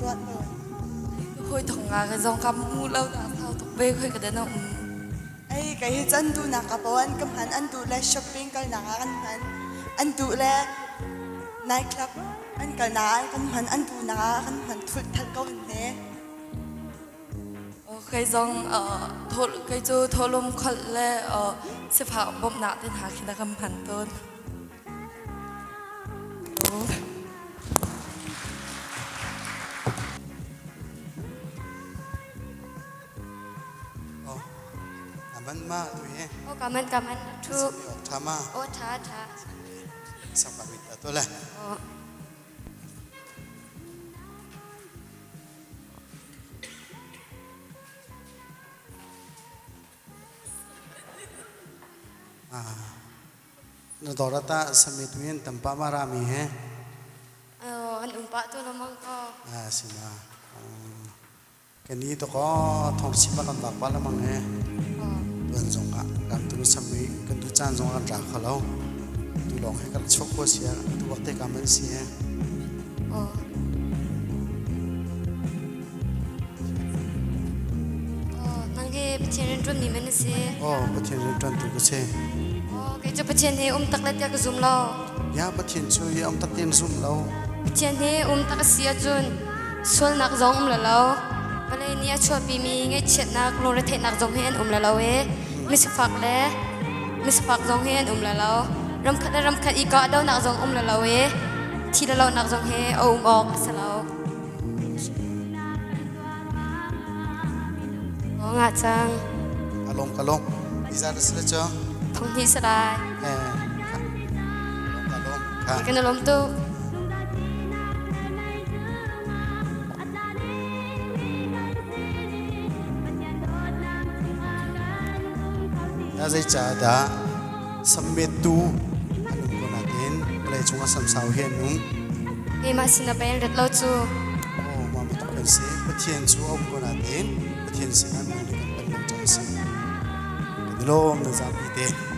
ตัวเนอะhồi thằng ngà cái dòng cam mu lâu đã thao tục bê khơi cái đấy nó ai cái chân tu nạc bảo anh cầm hắn anh tu lại shopping cái nạc anh tu lại night club anh cái nạc anh tu nạc hắn thuộc thật câu hình thế cái dòng thô cái chỗ thô lom khẩn lệ sẽ phải bom nát đến hạ khi ta cầm hẳn tônมันมาตัวเองโอ้กำมันทุกทำมาโอ้ท้าสับกับวิตตัวเลยนดอรตาสมิตุยันตัมปามารามีเหรอันปะตัวละมังก็สิมากันนี้ตัวก็ทองชิบะกันบักบาละมังเหรตัวจงกันตัวสมิกันตัวจานจงกันรักเขาแล้วตัวลองให้กันชกหัวเสียตัววักเตะกันมันเสียนั่งเฮปเชนรุ่นนี้มันเสียปะเทียนรุ่นตัวก็เสียแกจะปะเชนเฮตักเล็ดยากซุ่มเรายาปะเทียนช่วยตักเทียนซุ่มเราปะเชนเฮตักเสียจุนส่วนนักจงละเราไปเลยเนี่ยช่วยปีมีไงเช็ดนักลงระเทนักจงเฮนละเรามิสฟักเล่มิสฟักจงเฮนละเรารำคัดอีกาดาวนักจงละเราที่ละเรานักจงเฮออกสเรางาจังกะลงอิซาร์สเลจ้าทงที่สลายกันลมตู้น่าจะจ่าดาสมเด็จตูอันนู้นก็น่าเด่นเลยจงอาสามสาวเห็นนุ่งมาสินะเป็นเด็ดเราจูมาไม่ต้องเป็นเสียประเทศจูเอาก็น่าเด่นประเทศสินะมันนี่กันเป็นจังสิกันลมนะจ๊ะพี่เด่น